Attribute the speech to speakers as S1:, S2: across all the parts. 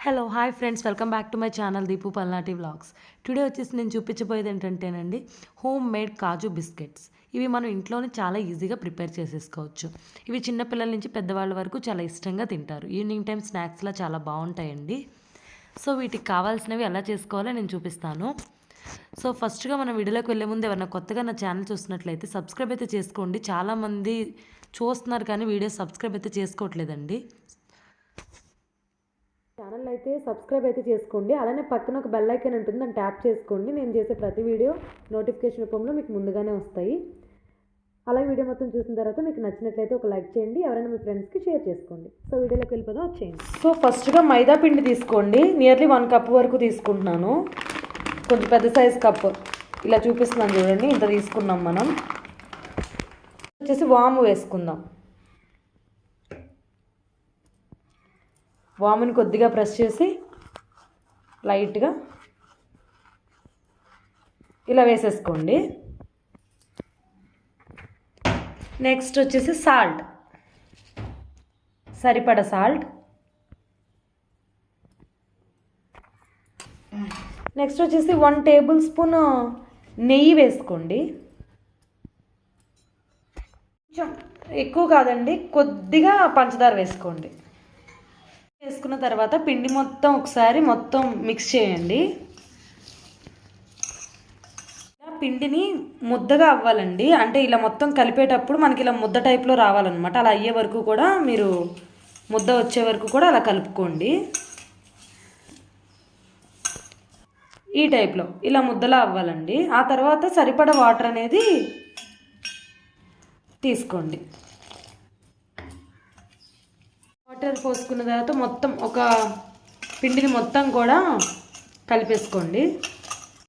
S1: Hello hi friends, welcome back to my channel Deepu Palnati vlogs. Today వచ్చేసి నేను చూపించబోయేది ఏంటంటేనండి, home made కాజు biscuits. ఇవి మనం ఇంట్లోనే చాలా ఈజీగా ప్రిపేర్ చేసేసుకోవచ్చు. ఇవి చిన్నపిల్లల నుంచి పెద్దవాళ్ళ వరకు చాలా ఇష్టంగా తింటారు. ఈవినింగ్ టైం స్నాక్స్లా చాలా బాగుంటాయండి. సో వీటికి కావాల్సినవి ఎలా చేసుకోవాలో నేను చూపిస్తాను. సో ఫస్ట్గా మనం వీడియోలోకి వెళ్ళే ముందు ఎవరైనా కొత్తగా నా ఛానల్ చూసినట్లయితే సబ్స్క్రైబ్ అయితే చేసుకోండి. చాలామంది చూస్తున్నారు కానీ వీడియో సబ్స్క్రైబ్ అయితే చేసుకోవట్లేదండి. ఛానల్ అయితే సబ్స్క్రైబ్ అయితే చేసుకోండి. అలానే పక్కన ఒక బెల్ ఐకాన్ ఉంటుంది, దాన్ని ట్యాప్ చేసుకోండి. నేను చేసే ప్రతి వీడియో నోటిఫికేషన్ రూపంలో మీకు ముందుగానే వస్తాయి. అలాగే వీడియో మొత్తం చూసిన తర్వాత మీకు నచ్చినట్లయితే ఒక లైక్ చేయండి, ఎవరైనా మీ ఫ్రెండ్స్కి షేర్ చేసుకోండి. సో వీడియోలోకి వెళ్ళిపోదాం, వచ్చేయండి. సో ఫస్ట్గా మైదా పిండి తీసుకోండి. నియర్లీ 1 కప్ వరకు తీసుకుంటున్నాను. కొంచెం పెద్ద సైజ్ కప్ ఇలా చూపిస్తున్నాను చూడండి, ఇంత తీసుకున్నాం. మనం వచ్చేసి వాము వేసుకుందాం. వాముని కొద్దిగా ప్రెస్ చేసి లైట్గా ఇలా వేసేసుకోండి. నెక్స్ట్ వచ్చేసి సాల్ట్, సరిపడ సాల్ట్. నెక్స్ట్ వచ్చేసి 1 టేబుల్ స్పూన్ నెయ్యి వేసుకోండి. కొంచెం ఎక్కువ కాదండి, కొద్దిగా పంచదార వేసుకోండి. వేసుకున్న తర్వాత పిండి మొత్తం ఒకసారి మిక్స్ చేయండి. పిండిని ముద్దగా అవ్వాలండి, అంటే ఇలా మొత్తం కలిపేటప్పుడు మనకి ఇలా ముద్ద టైప్లో రావాలన్నమాట. అలా అయ్యే వరకు కూడా మీరు ముద్ద వచ్చే వరకు కూడా అలా కలుపుకోండి. ఈ టైప్లో ఇలా ముద్దలా అవ్వాలండి. ఆ తర్వాత సరిపడ వాటర్ అనేది తీసుకోండి. వాటర్ పోసుకున్న తర్వాత మొత్తం ఒక పిండిని మొత్తం కూడా కలిపేసుకోండి.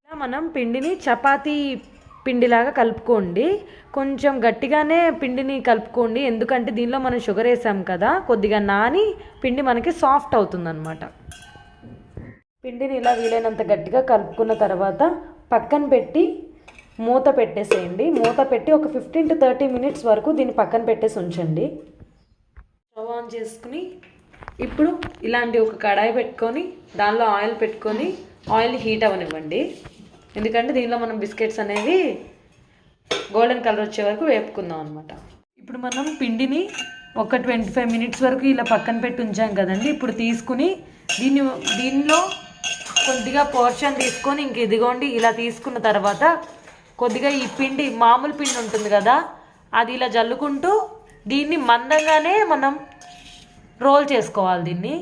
S1: ఇలా మనం పిండిని చపాతీ పిండిలాగా కలుపుకోండి. కొంచెం గట్టిగానే పిండిని కలుపుకోండి, ఎందుకంటే దీనిలో మనం షుగర్ వేసాం కదా, కొద్దిగా నాని పిండి మనకి సాఫ్ట్ అవుతుందన్నమాట. పిండిని ఇలా వీలైనంత గట్టిగా కలుపుకున్న తర్వాత పక్కన పెట్టి మూత పెట్టేసేయండి. మూత పెట్టి ఒక 15 to 30 minutes వరకు దీన్ని పక్కన పెట్టేసి ఉంచండి. స్టవ్ ఆన్ చేసుకుని ఇప్పుడు ఇలాంటి ఒక కడాయి పెట్టుకొని దానిలో ఆయిల్ పెట్టుకొని ఆయిల్ని హీట్ అవ్వనివ్వండి. ఎందుకంటే దీనిలో మనం బిస్కెట్స్ అనేవి గోల్డెన్ కలర్ వచ్చే వరకు వేపుకుందాం అనమాట. ఇప్పుడు మనం పిండిని ఒక 25 minutes వరకు ఇలా పక్కన పెట్టి ఉంచాం కదండి. ఇప్పుడు తీసుకుని దీనిలో కొద్దిగా పోర్షన్ తీసుకొని ఇంక ఇదిగోండి ఇలా తీసుకున్న తర్వాత కొద్దిగా ఈ పిండి, మామూలు పిండి ఉంటుంది కదా, అది ఇలా జల్లుకుంటూ దీన్ని మందంగానే మనం రోల్ చేసుకోవాలి. దీన్ని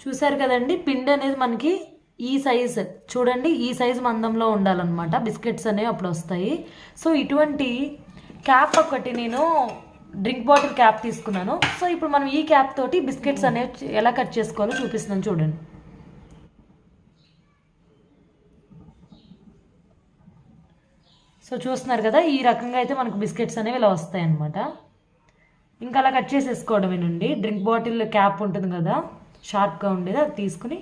S1: చూసారు కదండి, పిండి అనేది మనకి ఈ సైజ్ చూడండి, ఈ సైజ్ మందంలో ఉండాలన్నమాట. బిస్కెట్స్ అనేవి అప్పుడు వస్తాయి. సో ఇటువంటి క్యాప్ ఒకటి నేను డ్రింక్ బాటిల్ క్యాప్ తీసుకున్నాను. సో ఇప్పుడు మనం ఈ క్యాప్ తోటి బిస్కెట్స్ అనేవి ఎలా కట్ చేసుకోవాలో చూపిస్తున్నాను చూడండి. సో చూస్తున్నారు కదా, ఈ రకంగా అయితే మనకు బిస్కెట్స్ అనేవి ఇలా వస్తాయి అన్నమాట. ఇంకా అలా కట్ చేసేసుకోవడమేనండి. డ్రింక్ బాటిల్ క్యాప్ ఉంటుంది కదా, షార్ప్గా ఉండేది, అది తీసుకుని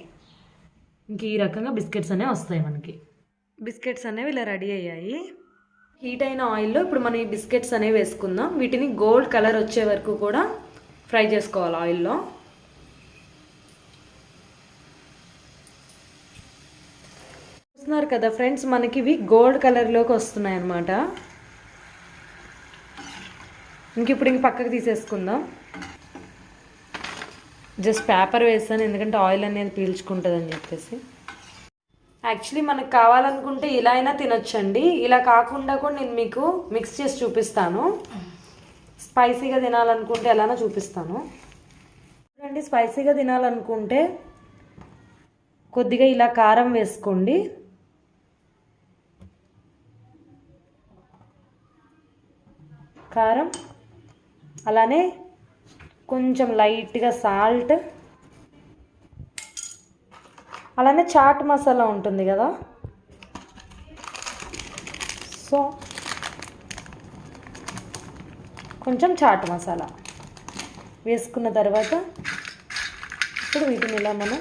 S1: ఇంక ఈ రకంగా బిస్కెట్స్ అనేవి వస్తాయి మనకి. బిస్కెట్స్ అనేవి ఇలా రెడీ అయ్యాయి. హీట్ అయిన ఆయిల్లో ఇప్పుడు మనం ఈ బిస్కెట్స్ అనేవి వేసుకుందాం. వీటిని గోల్డ్ కలర్ వచ్చే వరకు కూడా ఫ్రై చేసుకోవాలి ఆయిల్లో. చూస్తున్నారు కదా ఫ్రెండ్స్, మనకి ఇవి గోల్డ్ కలర్లోకి వస్తున్నాయి అన్నమాట. ఇంక పక్కకు తీసేసుకుందాం. జస్ట్ పేపర్ వేసాను, ఎందుకంటే ఆయిల్ అనేది పీల్చుకుంటుందని చెప్పేసి. యాక్చువల్లీ మనకు కావాలనుకుంటే ఇలా అయినా తినొచ్చండి. ఇలా కాకుండా కూడా నేను మీకు మిక్స్ చేసి చూపిస్తాను. స్పైసీగా తినాలనుకుంటే ఎలానో చూపిస్తాను చూడండి. స్పైసీగా తినాలనుకుంటే కొద్దిగా ఇలా కారం వేసుకోండి. కారం, అలానే కొంచెం లైట్గా సాల్ట్, అలానే చాట్ మసాలా ఉంటుంది కదా, సో కొంచెం చాట్ మసాలా వేసుకున్న తర్వాత ఇప్పుడు వీటిని ఇలా మనం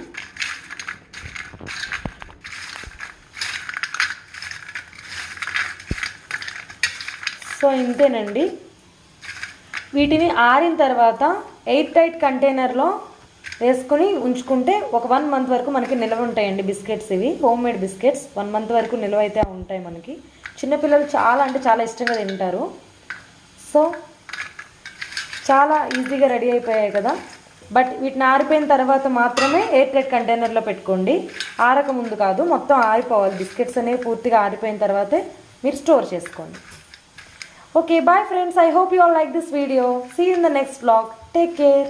S1: సో ఇంతేనండి. వీటిని ఆరిన తర్వాత ఎయిర్ టైట్ కంటైనర్లో వేసుకొని ఉంచుకుంటే ఒక 1 మంత్ వరకు మనకి నిల్వ ఉంటాయండి బిస్కెట్స్. ఇవి హోమ్ మేడ్ బిస్కెట్స్ 1 మంత్ వరకు నిల్వ అయితే ఉంటాయి మనకి. చిన్నపిల్లలు చాలా అంటే చాలా ఇష్టంగా తింటారు. సో చాలా ఈజీగా రెడీ అయిపోయాయి కదా. బట్ వీటిని ఆరిపోయిన తర్వాత మాత్రమే ఎయిర్ టైట్ కంటైనర్లో పెట్టుకోండి. ఆరక ముందు కాదు, మొత్తం ఆరిపోవాలి. బిస్కెట్స్ అనేవి పూర్తిగా ఆరిపోయిన తర్వాతే మీరు స్టోర్ చేసుకోండి. Okay, bye friends. I hope you all like this video. See you in the next vlog. Take care.